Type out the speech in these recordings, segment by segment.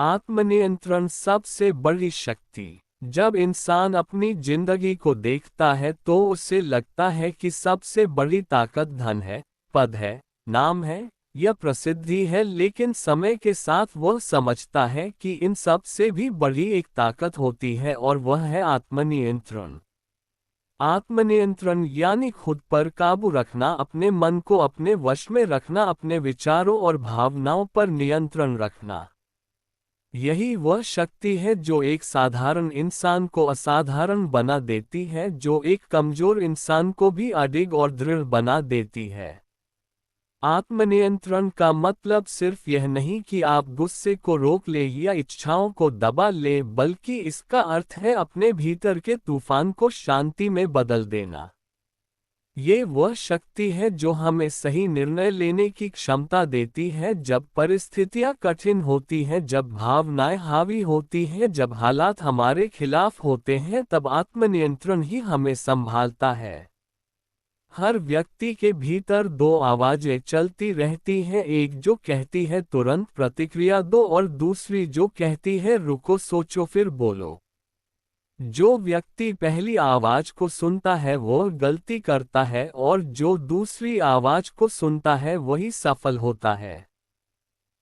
आत्मनियंत्रण सबसे बड़ी शक्ति। जब इंसान अपनी जिंदगी को देखता है तो उसे लगता है कि सबसे बड़ी ताकत धन है, पद है, नाम है या प्रसिद्धि है, लेकिन समय के साथ वह समझता है कि इन सब से भी बड़ी एक ताकत होती है और वह है आत्मनियंत्रण। आत्मनियंत्रण यानी खुद पर काबू रखना, अपने मन को अपने वश में रखना, अपने विचारों और भावनाओं पर नियंत्रण रखना। यही वह शक्ति है जो एक साधारण इंसान को असाधारण बना देती है, जो एक कमजोर इंसान को भी अडिग और दृढ़ बना देती है। आत्मनियंत्रण का मतलब सिर्फ यह नहीं कि आप गुस्से को रोक ले या इच्छाओं को दबा ले, बल्कि इसका अर्थ है अपने भीतर के तूफान को शांति में बदल देना। ये वह शक्ति है जो हमें सही निर्णय लेने की क्षमता देती है जब परिस्थितियां कठिन होती हैं, जब भावनाएं हावी होती हैं, जब हालात हमारे खिलाफ होते हैं, तब आत्मनियंत्रण ही हमें संभालता है। हर व्यक्ति के भीतर दो आवाजें चलती रहती हैं, एक जो कहती है तुरंत प्रतिक्रिया दो और दूसरी जो कहती है रुको, सोचो फिर बोलो। जो व्यक्ति पहली आवाज को सुनता है वो गलती करता है और जो दूसरी आवाज को सुनता है वही सफल होता है।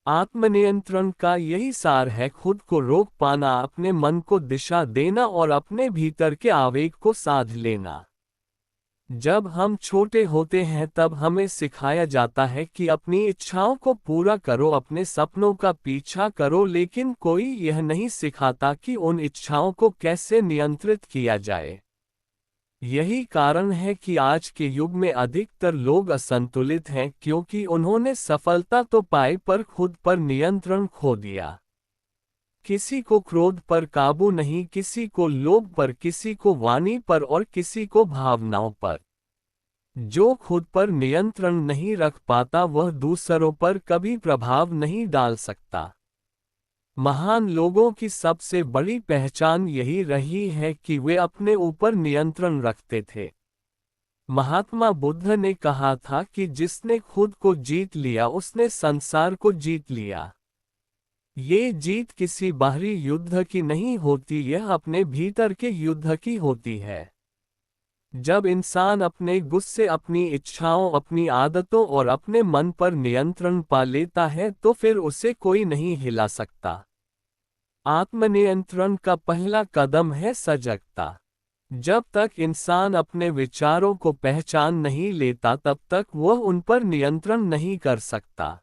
आत्मनियंत्रण का यही सार है, खुद को रोक पाना, अपने मन को दिशा देना और अपने भीतर के आवेग को साध लेना। जब हम छोटे होते हैं तब हमें सिखाया जाता है कि अपनी इच्छाओं को पूरा करो, अपने सपनों का पीछा करो, लेकिन कोई यह नहीं सिखाता कि उन इच्छाओं को कैसे नियंत्रित किया जाए। यही कारण है कि आज के युग में अधिकतर लोग असंतुलित हैं, क्योंकि उन्होंने सफलता तो पाई पर खुद पर नियंत्रण खो दिया। किसी को क्रोध पर काबू नहीं, किसी को लोभ पर, किसी को वाणी पर और किसी को भावनाओं पर। जो खुद पर नियंत्रण नहीं रख पाता वह दूसरों पर कभी प्रभाव नहीं डाल सकता। महान लोगों की सबसे बड़ी पहचान यही रही है कि वे अपने ऊपर नियंत्रण रखते थे। महात्मा बुद्ध ने कहा था कि जिसने खुद को जीत लिया उसने संसार को जीत लिया। ये जीत किसी बाहरी युद्ध की नहीं होती, यह अपने भीतर के युद्ध की होती है। जब इंसान अपने गुस्से, अपनी इच्छाओं, अपनी आदतों और अपने मन पर नियंत्रण पा लेता है तो फिर उसे कोई नहीं हिला सकता। आत्मनियंत्रण का पहला कदम है सजगता। जब तक इंसान अपने विचारों को पहचान नहीं लेता तब तक वह उन पर नियंत्रण नहीं कर सकता।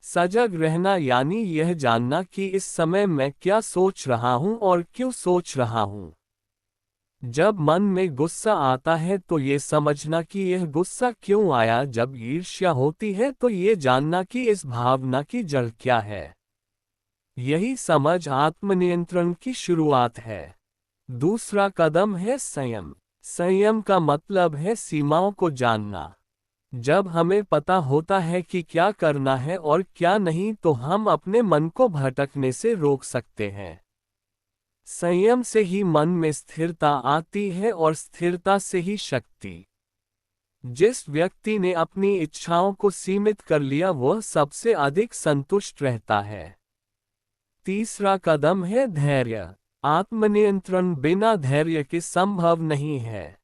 सजग रहना यानी यह जानना कि इस समय मैं क्या सोच रहा हूं और क्यों सोच रहा हूं। जब मन में गुस्सा आता है तो ये समझना कि यह गुस्सा क्यों आया, जब ईर्ष्या होती है तो ये जानना कि इस भावना की जड़ क्या है। यही समझ आत्मनियंत्रण की शुरुआत है। दूसरा कदम है संयम। संयम का मतलब है सीमाओं को जानना। जब हमें पता होता है कि क्या करना है और क्या नहीं तो हम अपने मन को भटकने से रोक सकते हैं। संयम से ही मन में स्थिरता आती है और स्थिरता से ही शक्ति। जिस व्यक्ति ने अपनी इच्छाओं को सीमित कर लिया वह सबसे अधिक संतुष्ट रहता है। तीसरा कदम है धैर्य। आत्मनियंत्रण बिना धैर्य के संभव नहीं है।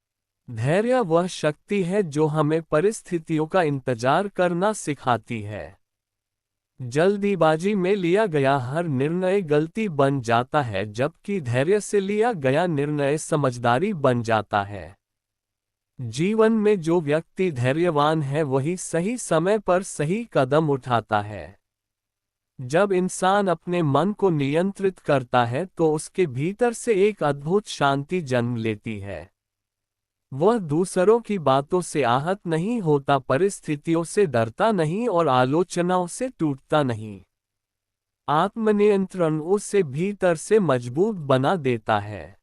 धैर्य वह शक्ति है जो हमें परिस्थितियों का इंतजार करना सिखाती है। जल्दीबाजी में लिया गया हर निर्णय गलती बन जाता है, जबकि धैर्य से लिया गया निर्णय समझदारी बन जाता है। जीवन में जो व्यक्ति धैर्यवान है वही सही समय पर सही कदम उठाता है। जब इंसान अपने मन को नियंत्रित करता है तो उसके भीतर से एक अद्भुत शांति जन्म लेती है। वह दूसरों की बातों से आहत नहीं होता, परिस्थितियों से डरता नहीं और आलोचनाओं से टूटता नहीं। आत्मनियंत्रण उसे भीतर से मजबूत बना देता है।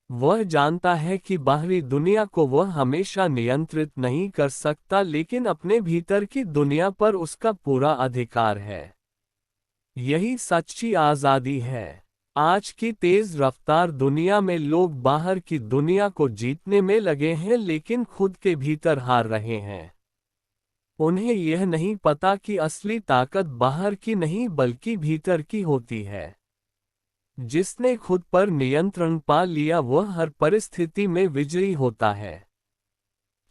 वह जानता है कि बाहरी दुनिया को वह हमेशा नियंत्रित नहीं कर सकता, लेकिन अपने भीतर की दुनिया पर उसका पूरा अधिकार है। यही सच्ची आज़ादी है। आज की तेज रफ्तार दुनिया में लोग बाहर की दुनिया को जीतने में लगे हैं लेकिन खुद के भीतर हार रहे हैं। उन्हें यह नहीं पता कि असली ताकत बाहर की नहीं बल्कि भीतर की होती है। जिसने खुद पर नियंत्रण पा लिया वह हर परिस्थिति में विजयी होता है।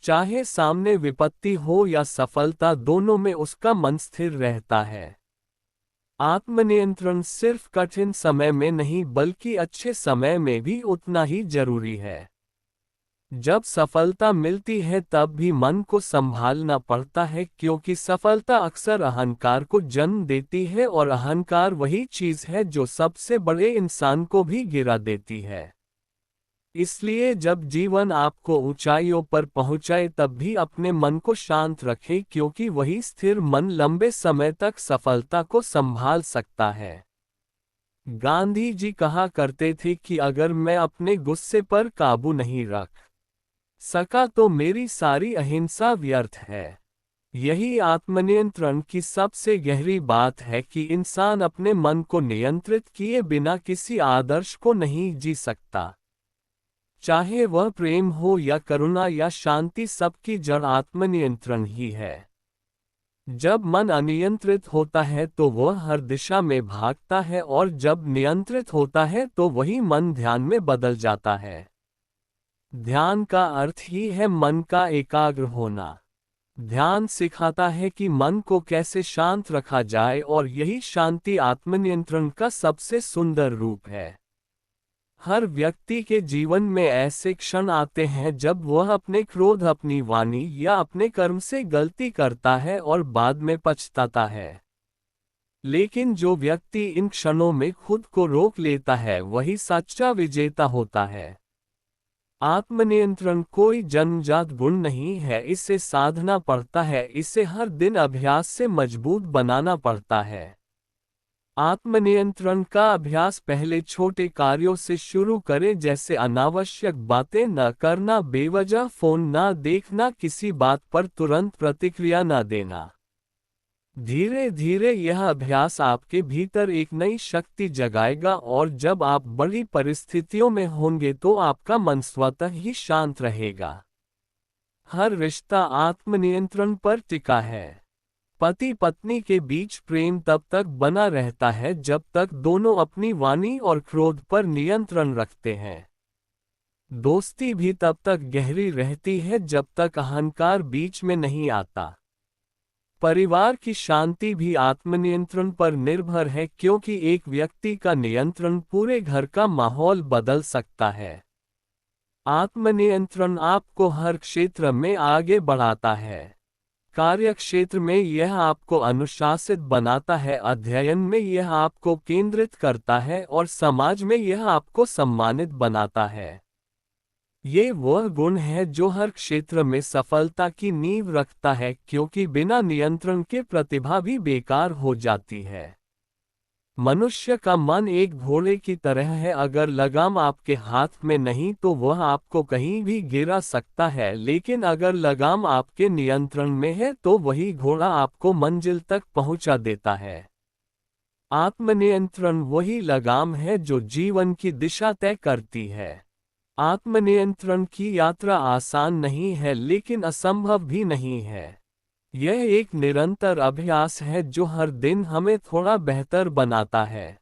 चाहे सामने विपत्ति हो या सफलता, दोनों में उसका मन स्थिर रहता है। आत्मनियंत्रण सिर्फ कठिन समय में नहीं बल्कि अच्छे समय में भी उतना ही जरूरी है। जब सफलता मिलती है तब भी मन को संभालना पड़ता है, क्योंकि सफलता अक्सर अहंकार को जन्म देती है और अहंकार वही चीज है जो सबसे बड़े इंसान को भी गिरा देती है। इसलिए जब जीवन आपको ऊंचाइयों पर पहुंचाए तब भी अपने मन को शांत रखें, क्योंकि वही स्थिर मन लंबे समय तक सफलता को संभाल सकता है। गांधी जी कहा करते थे कि अगर मैं अपने गुस्से पर काबू नहीं रख सका तो मेरी सारी अहिंसा व्यर्थ है। यही आत्मनियंत्रण की सबसे गहरी बात है कि इंसान अपने मन को नियंत्रित किए बिना किसी आदर्श को नहीं जी सकता। चाहे वह प्रेम हो या करुणा या शांति, सबकी जड़ आत्मनियंत्रण ही है। जब मन अनियंत्रित होता है तो वह हर दिशा में भागता है, और जब नियंत्रित होता है तो वही मन ध्यान में बदल जाता है। ध्यान का अर्थ ही है मन का एकाग्र होना। ध्यान सिखाता है कि मन को कैसे शांत रखा जाए, और यही शांति आत्मनियंत्रण का सबसे सुंदर रूप है। हर व्यक्ति के जीवन में ऐसे क्षण आते हैं जब वह अपने क्रोध, अपनी वाणी या अपने कर्म से गलती करता है और बाद में पछताता है। लेकिन जो व्यक्ति इन क्षणों में खुद को रोक लेता है वही सच्चा विजेता होता है। आत्मनियंत्रण कोई जन्मजात गुण नहीं है, इसे साधना पड़ता है, इसे हर दिन अभ्यास से मजबूत बनाना पड़ता है। आत्मनियंत्रण का अभ्यास पहले छोटे कार्यों से शुरू करें, जैसे अनावश्यक बातें न करना, बेवजह फोन न देखना, किसी बात पर तुरंत प्रतिक्रिया न देना। धीरे धीरे यह अभ्यास आपके भीतर एक नई शक्ति जगाएगा, और जब आप बड़ी परिस्थितियों में होंगे तो आपका मन स्वतः ही शांत रहेगा। हर रिश्ता आत्मनियंत्रण पर टिका है। पति पत्नी के बीच प्रेम तब तक बना रहता है जब तक दोनों अपनी वाणी और क्रोध पर नियंत्रण रखते हैं। दोस्ती भी तब तक गहरी रहती है जब तक अहंकार बीच में नहीं आता। परिवार की शांति भी आत्मनियंत्रण पर निर्भर है, क्योंकि एक व्यक्ति का नियंत्रण पूरे घर का माहौल बदल सकता है। आत्मनियंत्रण आपको हर क्षेत्र में आगे बढ़ाता है। कार्य क्षेत्र में यह आपको अनुशासित बनाता है, अध्ययन में यह आपको केंद्रित करता है, और समाज में यह आपको सम्मानित बनाता है। ये वह गुण है जो हर क्षेत्र में सफलता की नींव रखता है, क्योंकि बिना नियंत्रण के प्रतिभा भी बेकार हो जाती है। मनुष्य का मन एक घोड़े की तरह है, अगर लगाम आपके हाथ में नहीं तो वह आपको कहीं भी गिरा सकता है, लेकिन अगर लगाम आपके नियंत्रण में है तो वही घोड़ा आपको मंजिल तक पहुंचा देता है। आत्मनियंत्रण वही लगाम है जो जीवन की दिशा तय करती है। आत्मनियंत्रण की यात्रा आसान नहीं है, लेकिन असंभव भी नहीं है। यह एक निरंतर अभ्यास है जो हर दिन हमें थोड़ा बेहतर बनाता है।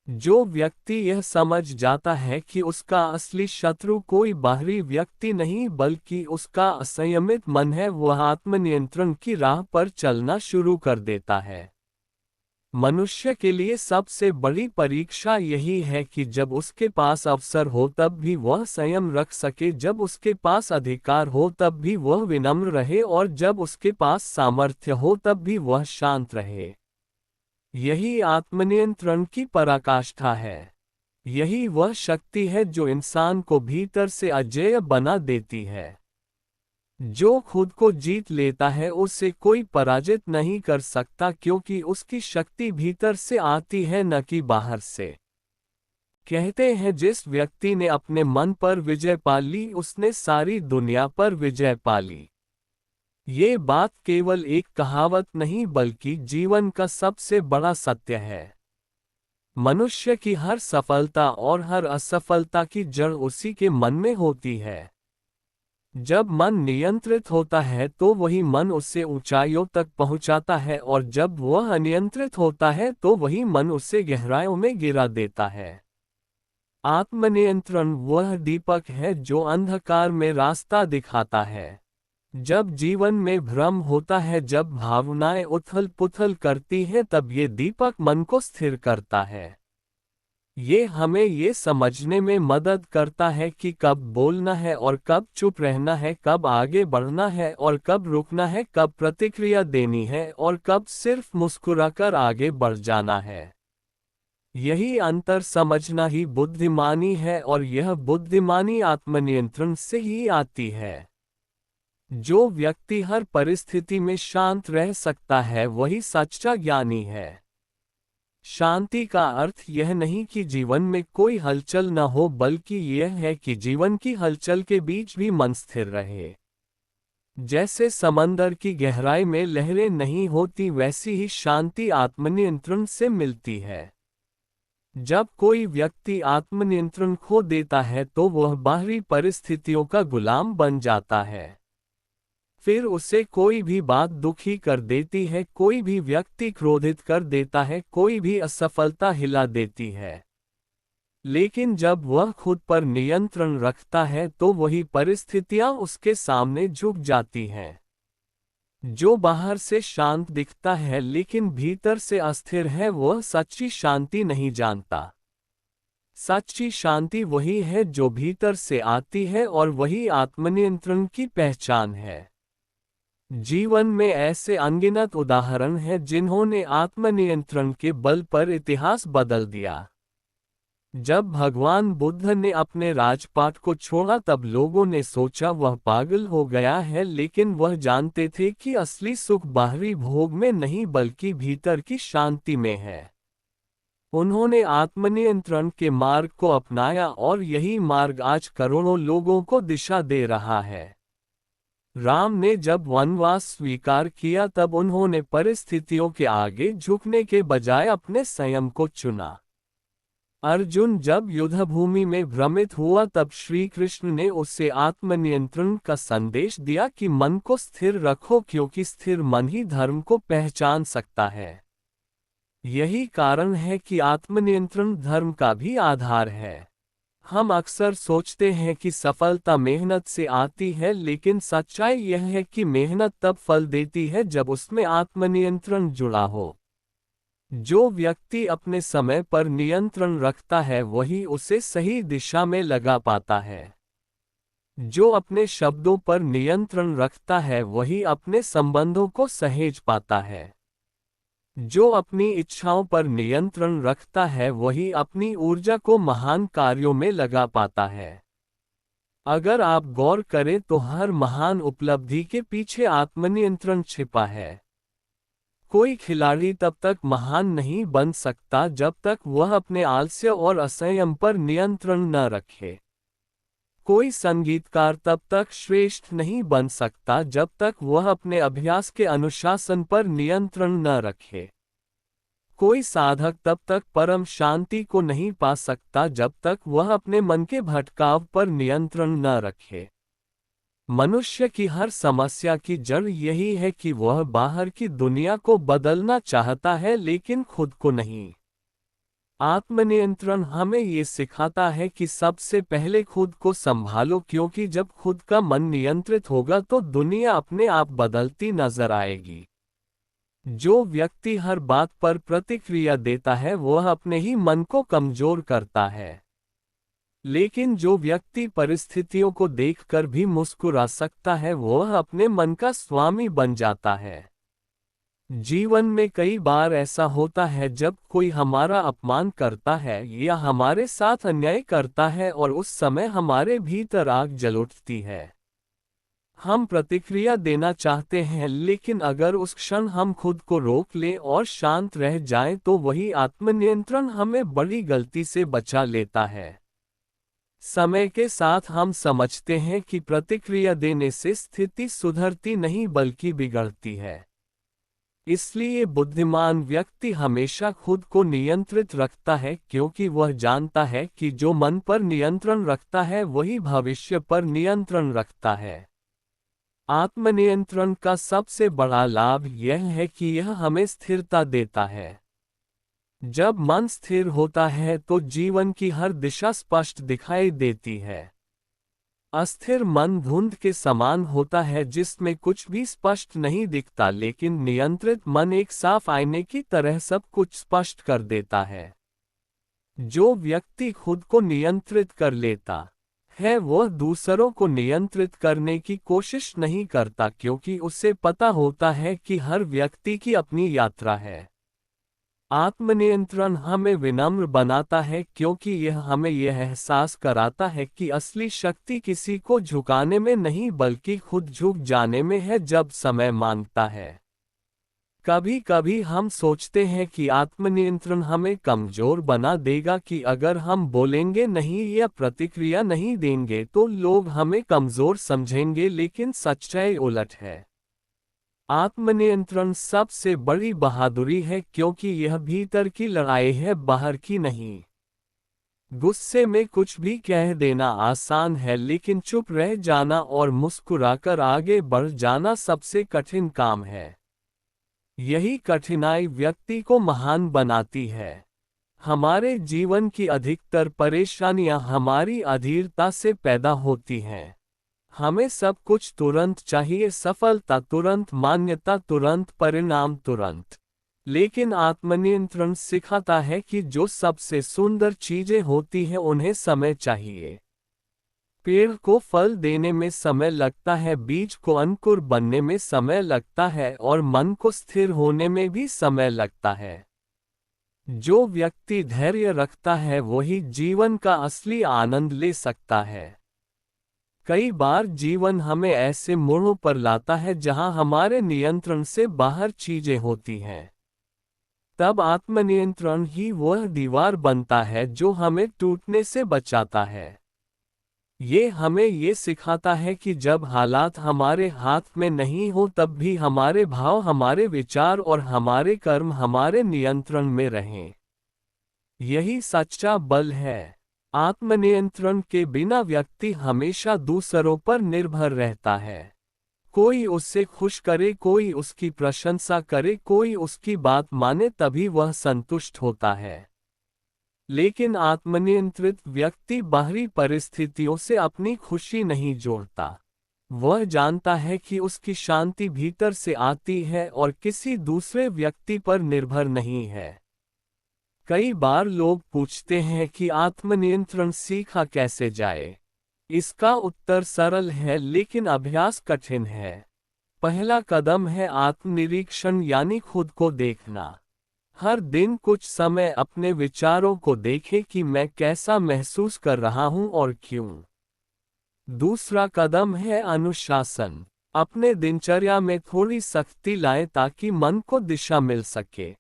जो व्यक्ति यह समझ जाता है कि उसका असली शत्रु कोई बाहरी व्यक्ति नहीं बल्कि उसका असंयमित मन है, वह आत्मनियंत्रण की राह पर चलना शुरू कर देता है। मनुष्य के लिए सबसे बड़ी परीक्षा यही है कि जब उसके पास अवसर हो तब भी वह संयम रख सके, जब उसके पास अधिकार हो तब भी वह विनम्र रहे, और जब उसके पास सामर्थ्य हो तब भी वह शांत रहे। यही आत्मनियंत्रण की पराकाष्ठा है। यही वह शक्ति है जो इंसान को भीतर से अजेय बना देती है। जो खुद को जीत लेता है उसे कोई पराजित नहीं कर सकता, क्योंकि उसकी शक्ति भीतर से आती है न कि बाहर से। कहते हैं जिस व्यक्ति ने अपने मन पर विजय पा ली उसने सारी दुनिया पर विजय पा ली। ये बात केवल एक कहावत नहीं बल्कि जीवन का सबसे बड़ा सत्य है। मनुष्य की हर सफलता और हर असफलता की जड़ उसी के मन में होती है। जब मन नियंत्रित होता है तो वही मन उससे ऊंचाइयों तक पहुंचाता है, और जब वह अनियंत्रित होता है तो वही मन उससे गहराइयों में गिरा देता है। आत्मनियंत्रण वह दीपक है जो अंधकार में रास्ता दिखाता है। जब जीवन में भ्रम होता है, जब भावनाएं उथल पुथल करती हैं, तब ये दीपक मन को स्थिर करता है। ये हमें ये समझने में मदद करता है कि कब बोलना है और कब चुप रहना है, कब आगे बढ़ना है और कब रुकना है, कब प्रतिक्रिया देनी है और कब सिर्फ मुस्कुराकर आगे बढ़ जाना है। यही अंतर समझना ही बुद्धिमानी है, और यह बुद्धिमानी आत्मनियंत्रण से ही आती है। जो व्यक्ति हर परिस्थिति में शांत रह सकता है वही सच्चा ज्ञानी है। शांति का अर्थ यह नहीं कि जीवन में कोई हलचल न हो, बल्कि यह है कि जीवन की हलचल के बीच भी मन स्थिर रहे। जैसे समंदर की गहराई में लहरें नहीं होती, वैसी ही शांति आत्मनियंत्रण से मिलती है। जब कोई व्यक्ति आत्मनियंत्रण खो देता है तो वह बाहरी परिस्थितियों का गुलाम बन जाता है। फिर उसे कोई भी बात दुखी कर देती है, कोई भी व्यक्ति क्रोधित कर देता है, कोई भी असफलता हिला देती है। लेकिन जब वह खुद पर नियंत्रण रखता है तो वही परिस्थितियां उसके सामने झुक जाती हैं। जो बाहर से शांत दिखता है लेकिन भीतर से अस्थिर है, वह सच्ची शांति नहीं जानता। सच्ची शांति वही है जो भीतर से आती है, और वही आत्मनियंत्रण की पहचान है। जीवन में ऐसे अनगिनत उदाहरण हैं जिन्होंने आत्मनियंत्रण के बल पर इतिहास बदल दिया। जब भगवान बुद्ध ने अपने राजपाट को छोड़ा तब लोगों ने सोचा वह पागल हो गया है, लेकिन वह जानते थे कि असली सुख बाहरी भोग में नहीं बल्कि भीतर की शांति में है। उन्होंने आत्मनियंत्रण के मार्ग को अपनाया, और यही मार्ग आज करोड़ों लोगों को दिशा दे रहा है। राम ने जब वनवास स्वीकार किया तब उन्होंने परिस्थितियों के आगे झुकने के बजाय अपने संयम को चुना। अर्जुन जब युद्धभूमि में भ्रमित हुआ तब श्री कृष्ण ने उसे आत्मनियंत्रण का संदेश दिया कि मन को स्थिर रखो, क्योंकि स्थिर मन ही धर्म को पहचान सकता है। यही कारण है कि आत्मनियंत्रण धर्म का भी आधार है। हम अक्सर सोचते हैं कि सफलता मेहनत से आती है, लेकिन सच्चाई यह है कि मेहनत तब फल देती है जब उसमें आत्मनियंत्रण जुड़ा हो। जो व्यक्ति अपने समय पर नियंत्रण रखता है वही उसे सही दिशा में लगा पाता है। जो अपने शब्दों पर नियंत्रण रखता है वही अपने संबंधों को सहेज पाता है। जो अपनी इच्छाओं पर नियंत्रण रखता है वही अपनी ऊर्जा को महान कार्यों में लगा पाता है। अगर आप गौर करें तो हर महान उपलब्धि के पीछे आत्मनियंत्रण छिपा है। कोई खिलाड़ी तब तक महान नहीं बन सकता जब तक वह अपने आलस्य और असंयम पर नियंत्रण न रखे। कोई संगीतकार तब तक श्रेष्ठ नहीं बन सकता जब तक वह अपने अभ्यास के अनुशासन पर नियंत्रण न रखे। कोई साधक तब तक परम शांति को नहीं पा सकता जब तक वह अपने मन के भटकाव पर नियंत्रण न रखे। मनुष्य की हर समस्या की जड़ यही है कि वह बाहर की दुनिया को बदलना चाहता है लेकिन खुद को नहीं। आत्मनियंत्रण हमें ये सिखाता है कि सबसे पहले खुद को संभालो, क्योंकि जब खुद का मन नियंत्रित होगा तो दुनिया अपने आप बदलती नजर आएगी। जो व्यक्ति हर बात पर प्रतिक्रिया देता है वह अपने ही मन को कमजोर करता है। लेकिन जो व्यक्ति परिस्थितियों को देखकर भी मुस्कुरा सकता है वह अपने मन का स्वामी बन जाता है। जीवन में कई बार ऐसा होता है जब कोई हमारा अपमान करता है या हमारे साथ अन्याय करता है, और उस समय हमारे भीतर आग जल उठती है। हम प्रतिक्रिया देना चाहते हैं, लेकिन अगर उस क्षण हम खुद को रोक लें और शांत रह जाएं तो वही आत्मनियंत्रण हमें बड़ी गलती से बचा लेता है। समय के साथ हम समझते हैं कि प्रतिक्रिया देने से स्थिति सुधरती नहीं बल्कि बिगड़ती है। इसलिए बुद्धिमान व्यक्ति हमेशा खुद को नियंत्रित रखता है, क्योंकि वह जानता है कि जो मन पर नियंत्रण रखता है वही भविष्य पर नियंत्रण रखता है। आत्मनियंत्रण का सबसे बड़ा लाभ यह है कि यह हमें स्थिरता देता है। जब मन स्थिर होता है तो जीवन की हर दिशा स्पष्ट दिखाई देती है। अस्थिर मन धुंध के समान होता है जिसमें कुछ भी स्पष्ट नहीं दिखता, लेकिन नियंत्रित मन एक साफ आईने की तरह सब कुछ स्पष्ट कर देता है। जो व्यक्ति खुद को नियंत्रित कर लेता है वह दूसरों को नियंत्रित करने की कोशिश नहीं करता, क्योंकि उसे पता होता है कि हर व्यक्ति की अपनी यात्रा है। आत्मनियंत्रण हमें विनम्र बनाता है, क्योंकि यह हमें यह एहसास कराता है कि असली शक्ति किसी को झुकाने में नहीं बल्कि खुद झुक जाने में है जब समय मांगता है। कभी कभी हम सोचते हैं कि आत्मनियंत्रण हमें कमजोर बना देगा, कि अगर हम बोलेंगे नहीं या प्रतिक्रिया नहीं देंगे तो लोग हमें कमजोर समझेंगे, लेकिन सच्चाई उलट है। आत्मनियंत्रण सबसे बड़ी बहादुरी है, क्योंकि यह भीतर की लड़ाई है, बाहर की नहीं। गुस्से में कुछ भी कह देना आसान है, लेकिन चुप रह जाना और मुस्कुराकर आगे बढ़ जाना सबसे कठिन काम है। यही कठिनाई व्यक्ति को महान बनाती है। हमारे जीवन की अधिकतर परेशानियां हमारी अधीरता से पैदा होती हैं। हमें सब कुछ तुरंत चाहिए, सफलता तुरंत, मान्यता तुरंत, परिणाम तुरंत। लेकिन आत्मनियंत्रण सिखाता है कि जो सबसे सुंदर चीजें होती हैं उन्हें समय चाहिए। पेड़ को फल देने में समय लगता है, बीज को अंकुर बनने में समय लगता है और मन को स्थिर होने में भी समय लगता है। जो व्यक्ति धैर्य रखता है वही जीवन का असली आनंद ले सकता है। कई बार जीवन हमें ऐसे मोड़ों पर लाता है जहां हमारे नियंत्रण से बाहर चीजें होती हैं। तब आत्मनियंत्रण ही वह दीवार बनता है जो हमें टूटने से बचाता है। ये हमें ये सिखाता है कि जब हालात हमारे हाथ में नहीं हो तब भी हमारे भाव, हमारे विचार और हमारे कर्म हमारे नियंत्रण में रहें। यही सच्चा बल है। आत्मनियंत्रण के बिना व्यक्ति हमेशा दूसरों पर निर्भर रहता है। कोई उससे खुश करे, कोई उसकी प्रशंसा करे, कोई उसकी बात माने, तभी वह संतुष्ट होता है। लेकिन आत्मनियंत्रित व्यक्ति बाहरी परिस्थितियों से अपनी खुशी नहीं जोड़ता। वह जानता है कि उसकी शांति भीतर से आती है और किसी दूसरे व्यक्ति पर निर्भर नहीं है। कई बार लोग पूछते हैं कि आत्मनियंत्रण सीखा कैसे जाए। इसका उत्तर सरल है, लेकिन अभ्यास कठिन है। पहला कदम है आत्मनिरीक्षण, यानी खुद को देखना। हर दिन कुछ समय अपने विचारों को देखें कि मैं कैसा महसूस कर रहा हूं और क्यों। दूसरा कदम है अनुशासन। अपने दिनचर्या में थोड़ी सख्ती लाएं ताकि मन को दिशा मिल सके।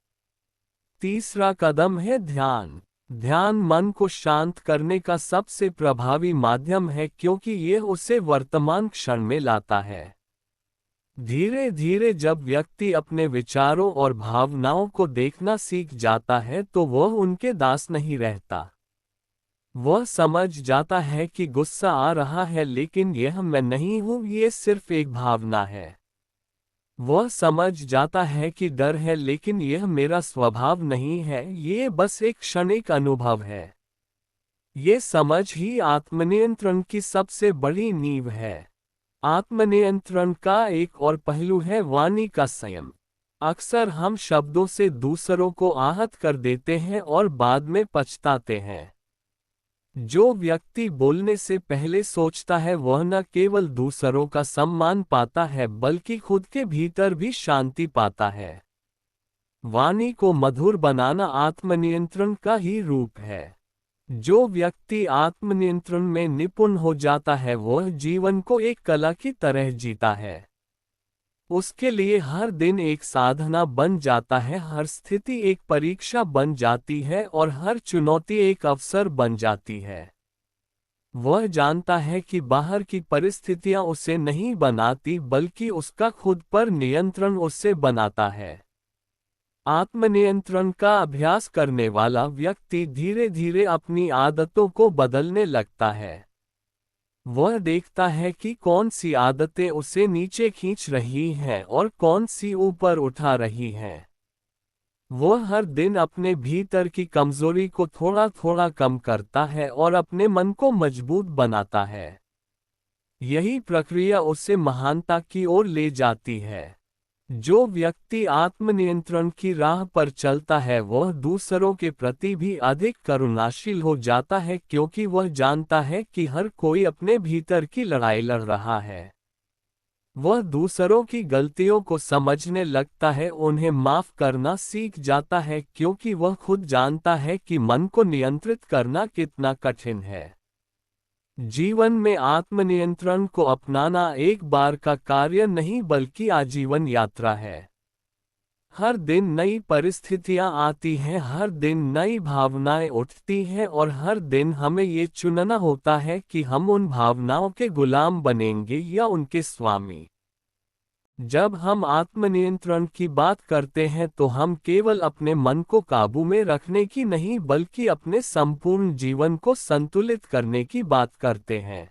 तीसरा कदम है ध्यान। ध्यान मन को शांत करने का सबसे प्रभावी माध्यम है, क्योंकि यह उसे वर्तमान क्षण में लाता है। धीरे धीरे जब व्यक्ति अपने विचारों और भावनाओं को देखना सीख जाता है तो वह उनके दास नहीं रहता। वह समझ जाता है कि गुस्सा आ रहा है, लेकिन यह मैं नहीं हूं, ये सिर्फ एक भावना है। वह समझ जाता है कि डर है, लेकिन यह मेरा स्वभाव नहीं है, ये बस एक क्षणिक अनुभव है। ये समझ ही आत्मनियंत्रण की सबसे बड़ी नींव है। आत्मनियंत्रण का एक और पहलू है वाणी का संयम। अक्सर हम शब्दों से दूसरों को आहत कर देते हैं और बाद में पछताते हैं। जो व्यक्ति बोलने से पहले सोचता है वह न केवल दूसरों का सम्मान पाता है बल्कि खुद के भीतर भी शांति पाता है। वाणी को मधुर बनाना आत्मनियंत्रण का ही रूप है। जो व्यक्ति आत्मनियंत्रण में निपुण हो जाता है वह जीवन को एक कला की तरह जीता है। उसके लिए हर दिन एक साधना बन जाता है, हर स्थिति एक परीक्षा बन जाती है और हर चुनौती एक अवसर बन जाती है। वह जानता है कि बाहर की परिस्थितियां उसे नहीं बनाती बल्कि उसका खुद पर नियंत्रण उसे बनाता है। आत्मनियंत्रण का अभ्यास करने वाला व्यक्ति धीरे धीरे अपनी आदतों को बदलने लगता है। वह देखता है कि कौन सी आदतें उसे नीचे खींच रही हैं और कौन सी ऊपर उठा रही हैं। वह हर दिन अपने भीतर की कमजोरी को थोड़ा थोड़ा कम करता है और अपने मन को मजबूत बनाता है। यही प्रक्रिया उसे महानता की ओर ले जाती है। जो व्यक्ति आत्मनियंत्रण की राह पर चलता है वह दूसरों के प्रति भी अधिक करुणाशील हो जाता है, क्योंकि वह जानता है कि हर कोई अपने भीतर की लड़ाई लड़ रहा है। वह दूसरों की गलतियों को समझने लगता है, उन्हें माफ करना सीख जाता है, क्योंकि वह खुद जानता है कि मन को नियंत्रित करना कितना कठिन है। जीवन में आत्मनियंत्रण को अपनाना एक बार का कार्य नहीं बल्कि आजीवन यात्रा है। हर दिन नई परिस्थितियां आती हैं, हर दिन नई भावनाएं उठती हैं और हर दिन हमें ये चुनना होता है कि हम उन भावनाओं के गुलाम बनेंगे या उनके स्वामी। जब हम आत्मनियंत्रण की बात करते हैं तो हम केवल अपने मन को काबू में रखने की नहीं बल्कि अपने संपूर्ण जीवन को संतुलित करने की बात करते हैं।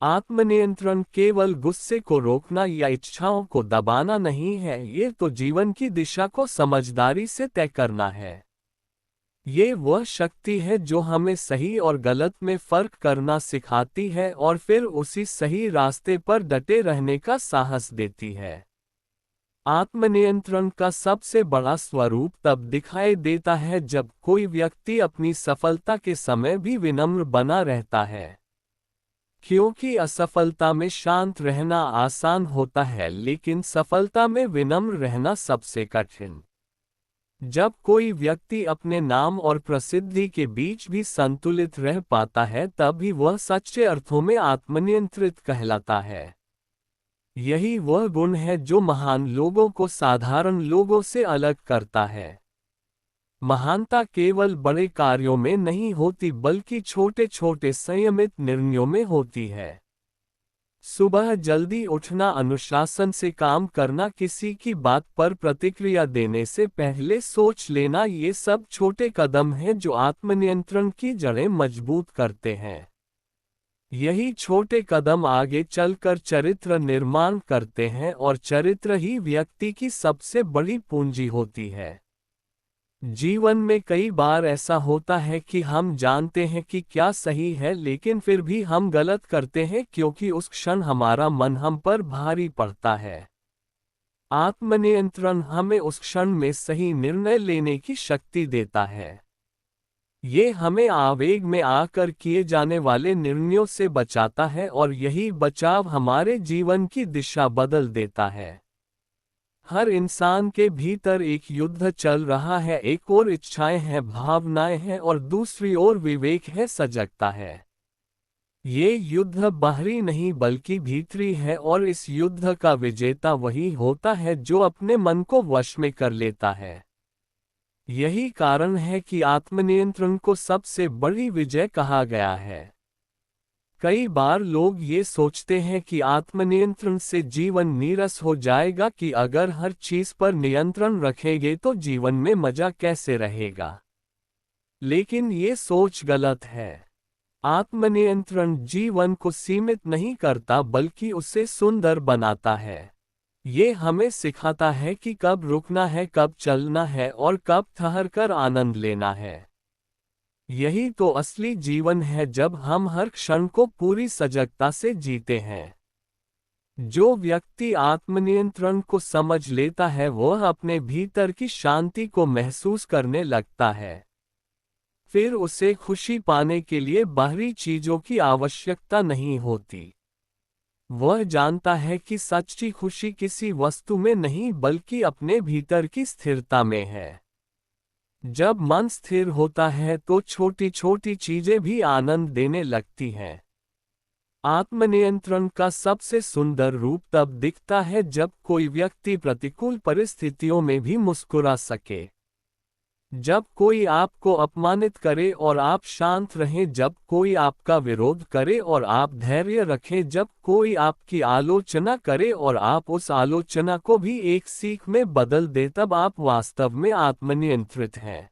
आत्मनियंत्रण केवल गुस्से को रोकना या इच्छाओं को दबाना नहीं है, ये तो जीवन की दिशा को समझदारी से तय करना है। ये वह शक्ति है जो हमें सही और गलत में फर्क करना सिखाती है और फिर उसी सही रास्ते पर डटे रहने का साहस देती है। आत्मनियंत्रण का सबसे बड़ा स्वरूप तब दिखाई देता है जब कोई व्यक्ति अपनी सफलता के समय भी विनम्र बना रहता है। क्योंकि असफलता में शांत रहना आसान होता है, लेकिन सफलता में विनम्र रहना सबसे कठिन। जब कोई व्यक्ति अपने नाम और प्रसिद्धि के बीच भी संतुलित रह पाता है तभी वह सच्चे अर्थों में आत्मनियंत्रित कहलाता है। यही वह गुण है जो महान लोगों को साधारण लोगों से अलग करता है। महानता केवल बड़े कार्यों में नहीं होती बल्कि छोटे छोटे संयमित निर्णयों में होती है। सुबह जल्दी उठना, अनुशासन से काम करना, किसी की बात पर प्रतिक्रिया देने से पहले सोच लेना, ये सब छोटे कदम हैं जो आत्मनियंत्रण की जड़ें मजबूत करते हैं। यही छोटे कदम आगे चलकर चरित्र निर्माण करते हैं और चरित्र ही व्यक्ति की सबसे बड़ी पूंजी होती है। जीवन में कई बार ऐसा होता है कि हम जानते हैं कि क्या सही है, लेकिन फिर भी हम गलत करते हैं क्योंकि उस क्षण हमारा मन हम पर भारी पड़ता है। आत्मनियंत्रण हमें उस क्षण में सही निर्णय लेने की शक्ति देता है। ये हमें आवेग में आकर किए जाने वाले निर्णयों से बचाता है और यही बचाव हमारे जीवन की दिशा बदल देता है। हर इंसान के भीतर एक युद्ध चल रहा है, एक ओर इच्छाएं हैं, भावनाएं हैं और दूसरी ओर विवेक है, सजगता है। ये युद्ध बाहरी नहीं बल्कि भीतरी है और इस युद्ध का विजेता वही होता है जो अपने मन को वश में कर लेता है। यही कारण है कि आत्मनियंत्रण को सबसे बड़ी विजय कहा गया है। कई बार लोग ये सोचते हैं कि आत्मनियंत्रण से जीवन नीरस हो जाएगा, कि अगर हर चीज पर नियंत्रण रखेंगे तो जीवन में मजा कैसे रहेगा। लेकिन ये सोच गलत है। आत्मनियंत्रण जीवन को सीमित नहीं करता बल्कि उसे सुंदर बनाता है। ये हमें सिखाता है कि कब रुकना है, कब चलना है और कब ठहरकर आनंद लेना है। यही तो असली जीवन है, जब हम हर क्षण को पूरी सजगता से जीते हैं। जो व्यक्ति आत्मनियंत्रण को समझ लेता है वह अपने भीतर की शांति को महसूस करने लगता है। फिर उसे खुशी पाने के लिए बाहरी चीजों की आवश्यकता नहीं होती। वह जानता है कि सच्ची खुशी किसी वस्तु में नहीं बल्कि अपने भीतर की स्थिरता में है। जब मन स्थिर होता है तो छोटी छोटी चीजें भी आनंद देने लगती हैं। आत्मनियंत्रण का सबसे सुंदर रूप तब दिखता है जब कोई व्यक्ति प्रतिकूल परिस्थितियों में भी मुस्कुरा सके। जब कोई आपको अपमानित करे और आप शांत रहें, जब कोई आपका विरोध करे और आप धैर्य रखें, जब कोई आपकी आलोचना करे और आप उस आलोचना को भी एक सीख में बदल दे, तब आप वास्तव में आत्मनियंत्रित हैं।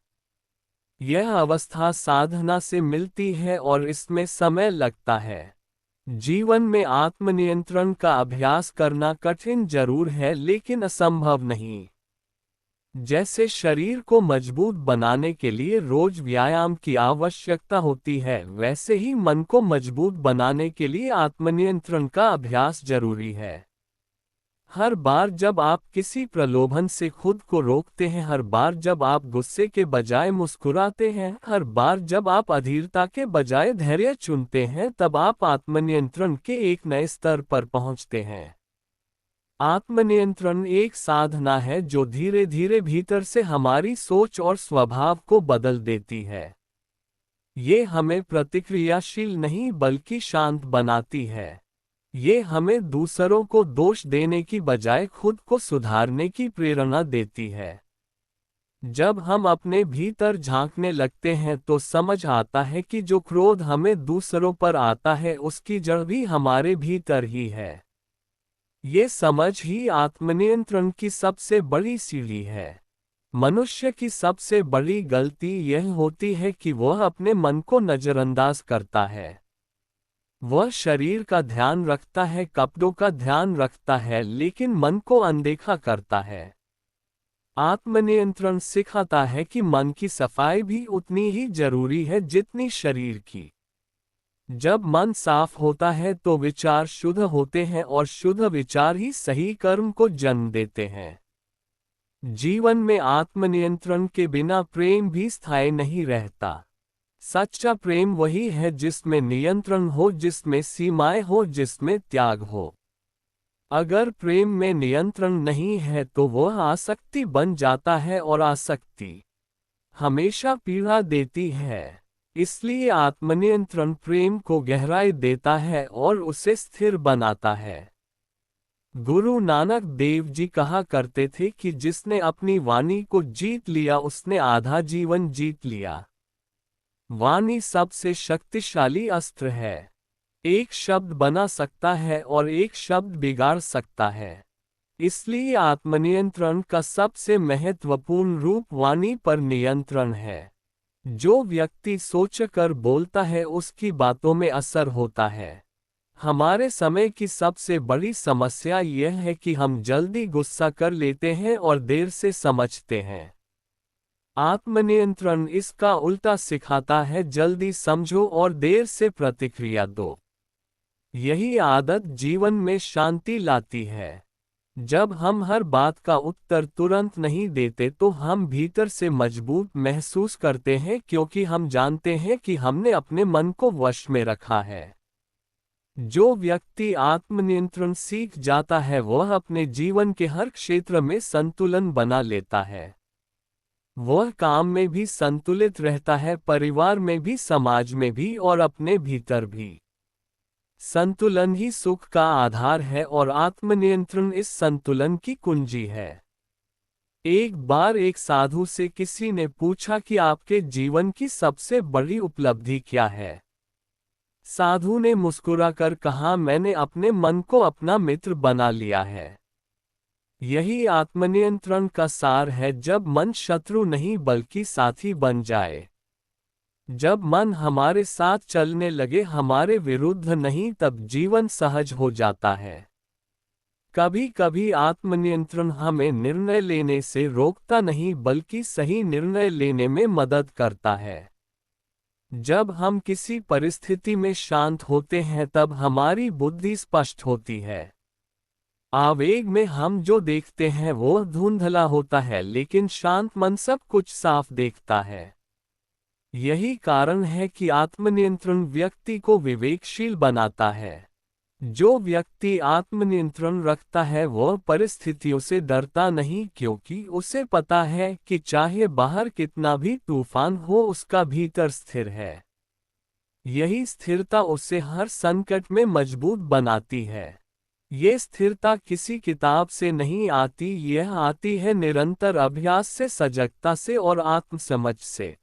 यह अवस्था साधना से मिलती है और इसमें समय लगता है। जीवन में आत्मनियंत्रण का अभ्यास करना कठिन जरूर है, लेकिन असंभव नहीं। जैसे शरीर को मजबूत बनाने के लिए रोज व्यायाम की आवश्यकता होती है, वैसे ही मन को मजबूत बनाने के लिए आत्मनियंत्रण का अभ्यास जरूरी है। हर बार जब आप किसी प्रलोभन से खुद को रोकते हैं, हर बार जब आप गुस्से के बजाय मुस्कुराते हैं, हर बार जब आप अधीरता के बजाय धैर्य चुनते हैं, तब आप आत्मनियंत्रण के एक नए स्तर पर पहुंचते हैं। आत्मनियंत्रण एक साधना है जो धीरे धीरे भीतर से हमारी सोच और स्वभाव को बदल देती है। ये हमें प्रतिक्रियाशील नहीं बल्कि शांत बनाती है। ये हमें दूसरों को दोष देने की बजाय खुद को सुधारने की प्रेरणा देती है। जब हम अपने भीतर झांकने लगते हैं तो समझ आता है कि जो क्रोध हमें दूसरों पर आता है उसकी जड़ भी हमारे भीतर ही है। ये समझ ही आत्मनियंत्रण की सबसे बड़ी सीढ़ी है। मनुष्य की सबसे बड़ी गलती यह होती है कि वह अपने मन को नजरअंदाज करता है। वह शरीर का ध्यान रखता है, कपड़ों का ध्यान रखता है, लेकिन मन को अनदेखा करता है। आत्मनियंत्रण सिखाता है कि मन की सफाई भी उतनी ही जरूरी है जितनी शरीर की। जब मन साफ होता है तो विचार शुद्ध होते हैं और शुद्ध विचार ही सही कर्म को जन्म देते हैं। जीवन में आत्मनियंत्रण के बिना प्रेम भी स्थायी नहीं रहता। सच्चा प्रेम वही है जिसमें नियंत्रण हो, जिसमें सीमाएं हो, जिसमें त्याग हो। अगर प्रेम में नियंत्रण नहीं है तो वह आसक्ति बन जाता है और आसक्ति हमेशा पीड़ा देती है। इसलिए आत्मनियंत्रण प्रेम को गहराई देता है और उसे स्थिर बनाता है। गुरु नानक देव जी कहा करते थे कि जिसने अपनी वाणी को जीत लिया उसने आधा जीवन जीत लिया। वाणी सबसे शक्तिशाली अस्त्र है। एक शब्द बना सकता है और एक शब्द बिगाड़ सकता है। इसलिए आत्मनियंत्रण का सबसे महत्वपूर्ण रूप वाणी पर नियंत्रण है। जो व्यक्ति सोचकर बोलता है उसकी बातों में असर होता है। हमारे समय की सबसे बड़ी समस्या यह है कि हम जल्दी गुस्सा कर लेते हैं और देर से समझते हैं। आत्मनियंत्रण इसका उल्टा सिखाता है, जल्दी समझो और देर से प्रतिक्रिया दो। यही आदत जीवन में शांति लाती है। जब हम हर बात का उत्तर तुरंत नहीं देते तो हम भीतर से मजबूत महसूस करते हैं, क्योंकि हम जानते हैं कि हमने अपने मन को वश में रखा है। जो व्यक्ति आत्मनियंत्रण सीख जाता है वह अपने जीवन के हर क्षेत्र में संतुलन बना लेता है। वह काम में भी संतुलित रहता है, परिवार में भी, समाज में भी और अपने भीतर भी। संतुलन ही सुख का आधार है और आत्मनियंत्रण इस संतुलन की कुंजी है। एक बार एक साधु से किसी ने पूछा कि आपके जीवन की सबसे बड़ी उपलब्धि क्या है। साधु ने मुस्कुराकर कहा, मैंने अपने मन को अपना मित्र बना लिया है। यही आत्मनियंत्रण का सार है। जब मन शत्रु नहीं बल्कि साथी बन जाए, जब मन हमारे साथ चलने लगे, हमारे विरुद्ध नहीं, तब जीवन सहज हो जाता है। कभी कभी आत्मनियंत्रण हमें निर्णय लेने से रोकता नहीं बल्कि सही निर्णय लेने में मदद करता है। जब हम किसी परिस्थिति में शांत होते हैं तब हमारी बुद्धि स्पष्ट होती है। आवेग में हम जो देखते हैं वो धुंधला होता है, लेकिन शांत मन सब कुछ साफ देखता है। यही कारण है कि आत्मनियंत्रण व्यक्ति को विवेकशील बनाता है। जो व्यक्ति आत्मनियंत्रण रखता है वह परिस्थितियों से डरता नहीं, क्योंकि उसे पता है कि चाहे बाहर कितना भी तूफान हो उसका भीतर स्थिर है। यही स्थिरता उसे हर संकट में मजबूत बनाती है। ये स्थिरता किसी किताब से नहीं आती, यह आती है निरंतर अभ्यास से, सजगता से और आत्मसमझ से।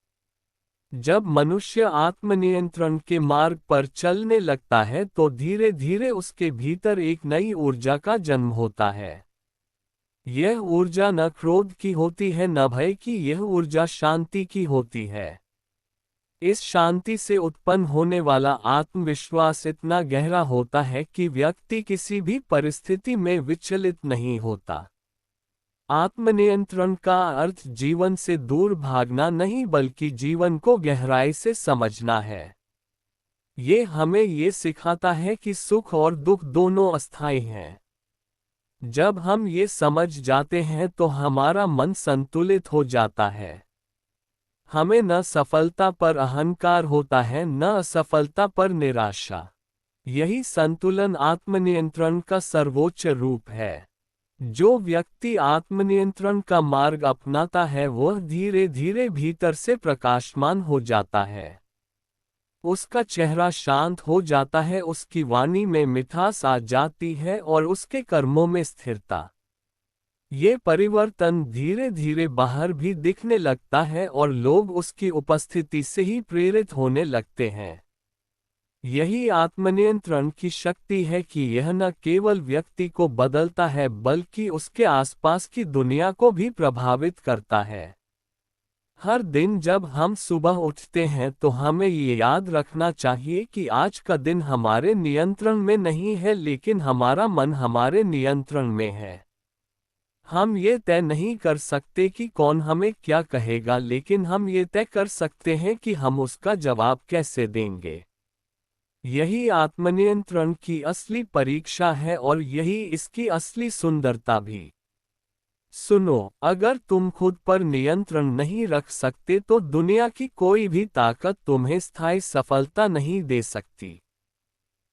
जब मनुष्य आत्मनियंत्रण के मार्ग पर चलने लगता है तो धीरे धीरे उसके भीतर एक नई ऊर्जा का जन्म होता है। यह ऊर्जा न क्रोध की होती है न भय की, यह ऊर्जा शांति की होती है। इस शांति से उत्पन्न होने वाला आत्मविश्वास इतना गहरा होता है कि व्यक्ति किसी भी परिस्थिति में विचलित नहीं होता। आत्मनियंत्रण का अर्थ जीवन से दूर भागना नहीं बल्कि जीवन को गहराई से समझना है। ये हमें ये सिखाता है कि सुख और दुख दोनों अस्थायी हैं। जब हम ये समझ जाते हैं तो हमारा मन संतुलित हो जाता है। हमें न सफलता पर अहंकार होता है न असफलता पर निराशा। यही संतुलन आत्मनियंत्रण का सर्वोच्च रूप है। जो व्यक्ति आत्मनियंत्रण का मार्ग अपनाता है वह धीरे धीरे भीतर से प्रकाशमान हो जाता है। उसका चेहरा शांत हो जाता है, उसकी वाणी में मिठास आ जाती है और उसके कर्मों में स्थिरता। ये परिवर्तन धीरे धीरे बाहर भी दिखने लगता है और लोग उसकी उपस्थिति से ही प्रेरित होने लगते हैं। यही आत्मनियंत्रण की शक्ति है कि यह न केवल व्यक्ति को बदलता है बल्कि उसके आसपास की दुनिया को भी प्रभावित करता है। हर दिन जब हम सुबह उठते हैं तो हमें ये याद रखना चाहिए कि आज का दिन हमारे नियंत्रण में नहीं है, लेकिन हमारा मन हमारे नियंत्रण में है। हम ये तय नहीं कर सकते कि कौन हमें क्या कहेगा, लेकिन हम ये तय कर सकते हैं कि हम उसका जवाब कैसे देंगे। यही आत्मनियंत्रण की असली परीक्षा है और यही इसकी असली सुंदरता भी। सुनो, अगर तुम खुद पर नियंत्रण नहीं रख सकते तो दुनिया की कोई भी ताकत तुम्हें स्थायी सफलता नहीं दे सकती।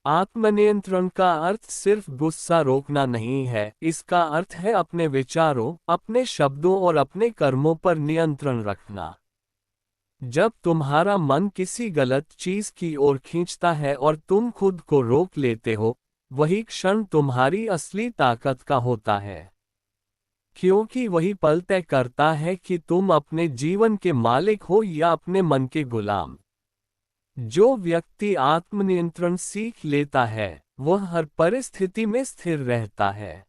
आत्मनियंत्रण का अर्थ सिर्फ गुस्सा रोकना नहीं है, इसका अर्थ है अपने विचारों, अपने शब्दों और अपने कर्मों पर नियंत्रण रखना। जब तुम्हारा मन किसी गलत चीज की ओर खींचता है और तुम खुद को रोक लेते हो, वही क्षण तुम्हारी असली ताकत का होता है। क्योंकि वही पल तय करता है कि तुम अपने जीवन के मालिक हो या अपने मन के गुलाम। जो व्यक्ति आत्मनियंत्रण सीख लेता है वह हर परिस्थिति में स्थिर रहता है।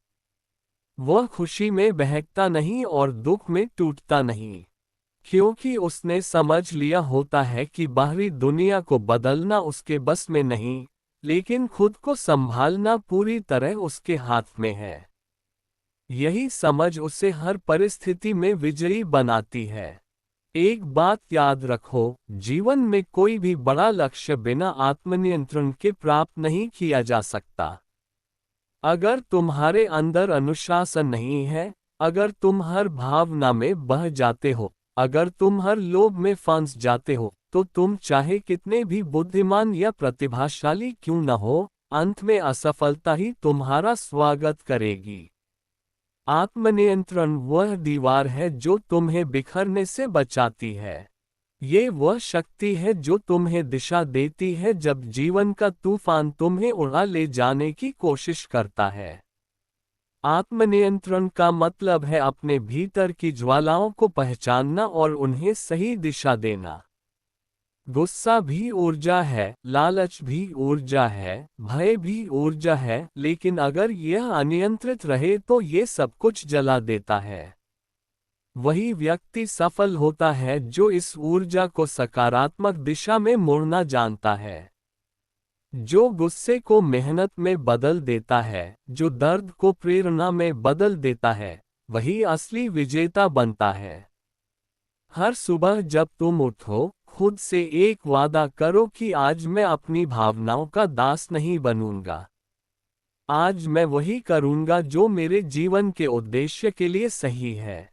वह खुशी में बहकता नहीं और दुख में टूटता नहीं, क्योंकि उसने समझ लिया होता है कि बाहरी दुनिया को बदलना उसके बस में नहीं, लेकिन खुद को संभालना पूरी तरह उसके हाथ में है। यही समझ उसे हर परिस्थिति में विजयी बनाती है। एक बात याद रखो, जीवन में कोई भी बड़ा लक्ष्य बिना आत्मनियंत्रण के प्राप्त नहीं किया जा सकता। अगर तुम्हारे अंदर अनुशासन नहीं है, अगर तुम हर भावना में बह जाते हो, अगर तुम हर लोभ में फंस जाते हो, तो तुम चाहे कितने भी बुद्धिमान या प्रतिभाशाली क्यों न हो, अंत में असफलता ही तुम्हारा स्वागत करेगी। आत्मनियंत्रण वह दीवार है जो तुम्हें बिखरने से बचाती है। ये वह शक्ति है जो तुम्हें दिशा देती है जब जीवन का तूफान तुम्हें उड़ा ले जाने की कोशिश करता है। आत्मनियंत्रण का मतलब है अपने भीतर की ज्वालाओं को पहचानना और उन्हें सही दिशा देना। गुस्सा भी ऊर्जा है, लालच भी ऊर्जा है, भय भी ऊर्जा है, लेकिन अगर यह अनियंत्रित रहे तो ये सब कुछ जला देता है। वही व्यक्ति सफल होता है जो इस ऊर्जा को सकारात्मक दिशा में मोड़ना जानता है। जो गुस्से को मेहनत में बदल देता है, जो दर्द को प्रेरणा में बदल देता है, वही असली विजेता बनता है। हर सुबह जब तुम उठो, खुद से एक वादा करो कि आज मैं अपनी भावनाओं का दास नहीं बनूंगा। आज मैं वही करूंगा जो मेरे जीवन के उद्देश्य के लिए सही है।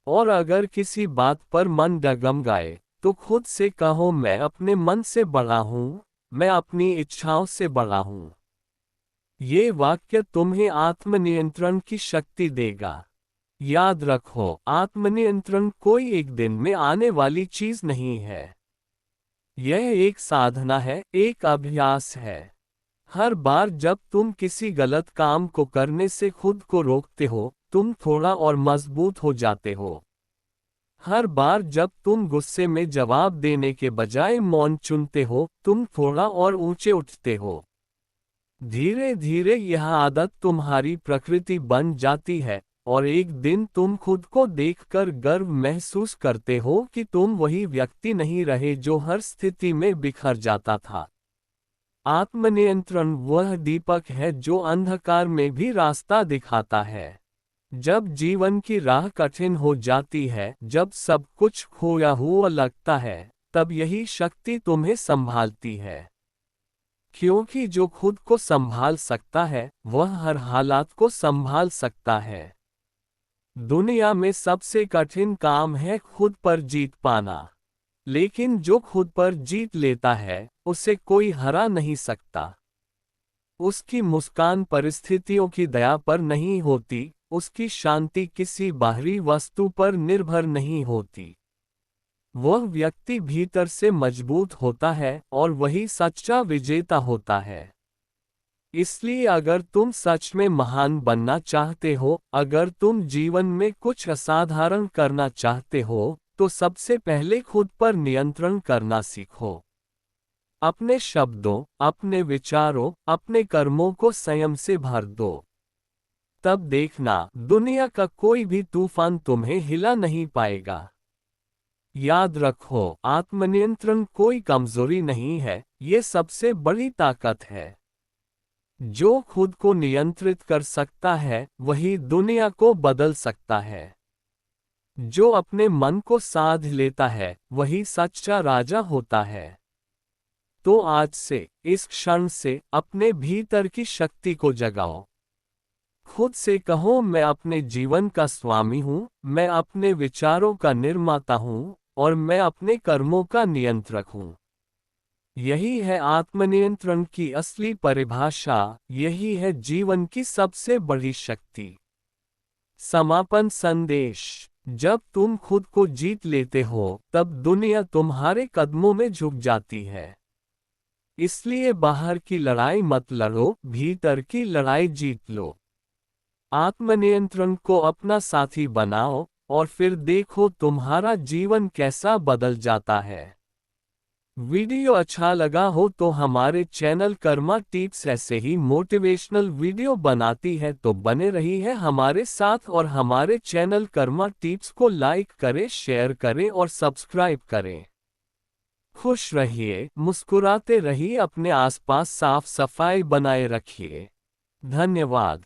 और अगर किसी बात पर मन डगमगाए, तो खुद से कहो मैं अपने मन से बड़ा हूं, मैं अपनी इच्छाओं से बड़ा हूं। ये वाक्य तुम्हें आत्मनियंत्रण की शक्ति देगा। याद रखो, आत्मनियंत्रण कोई एक दिन में आने वाली चीज नहीं है। यह एक साधना है, एक अभ्यास है। हर बार जब तुम किसी गलत काम को करने से खुद को रोकते हो, तुम थोड़ा और मजबूत हो जाते हो। हर बार जब तुम गुस्से में जवाब देने के बजाय मौन चुनते हो, तुम थोड़ा और ऊंचे उठते हो। धीरे धीरे यह आदत तुम्हारी प्रकृति बन जाती है, और एक दिन तुम खुद को देखकर गर्व महसूस करते हो कि तुम वही व्यक्ति नहीं रहे जो हर स्थिति में बिखर जाता था। आत्मनियंत्रण वह दीपक है जो अंधकार में भी रास्ता दिखाता है। जब जीवन की राह कठिन हो जाती है, जब सब कुछ खोया हुआ लगता है, तब यही शक्ति तुम्हें संभालती है। क्योंकि जो खुद को संभाल सकता है, वह हर हालात को संभाल सकता है। दुनिया में सबसे कठिन काम है खुद पर जीत पाना। लेकिन जो खुद पर जीत लेता है, उसे कोई हरा नहीं सकता। उसकी मुस्कान परिस्थितियों की दया पर नहीं होती, उसकी शांति किसी बाहरी वस्तु पर निर्भर नहीं होती। वह व्यक्ति भीतर से मजबूत होता है, और वही सच्चा विजेता होता है। इसलिए अगर तुम सच में महान बनना चाहते हो, अगर तुम जीवन में कुछ असाधारण करना चाहते हो, तो सबसे पहले खुद पर नियंत्रण करना सीखो। अपने शब्दों, अपने विचारों, अपने कर्मों को संयम से भर दो। तब देखना, दुनिया का कोई भी तूफान तुम्हें हिला नहीं पाएगा। याद रखो, आत्मनियंत्रण कोई कमजोरी नहीं है, ये सबसे बड़ी ताकत है। जो खुद को नियंत्रित कर सकता है, वही दुनिया को बदल सकता है। जो अपने मन को साध लेता है, वही सच्चा राजा होता है। तो आज से, इस क्षण से, अपने भीतर की शक्ति को जगाओ। खुद से कहो, मैं अपने जीवन का स्वामी हूँ, मैं अपने विचारों का निर्माता हूँ, और मैं अपने कर्मों का नियंत्रक हूँ। यही है आत्मनियंत्रण की असली परिभाषा, यही है जीवन की सबसे बड़ी शक्ति। समापन संदेश: जब तुम खुद को जीत लेते हो, तब दुनिया तुम्हारे कदमों में झुक जाती है। इसलिए बाहर की लड़ाई मत लड़ो, भीतर की लड़ाई जीत लो। आत्मनियंत्रण को अपना साथी बनाओ, और फिर देखो तुम्हारा जीवन कैसा बदल जाता है। वीडियो अच्छा लगा हो तो हमारे चैनल कर्मा टिप्स ऐसे ही मोटिवेशनल वीडियो बनाती है, तो बने रही है हमारे साथ, और हमारे चैनल कर्मा टिप्स को लाइक करें, शेयर करें और सब्सक्राइब करें। खुश रहिए, मुस्कुराते रहिए, अपने आसपास साफ सफाई बनाए रखिए। धन्यवाद।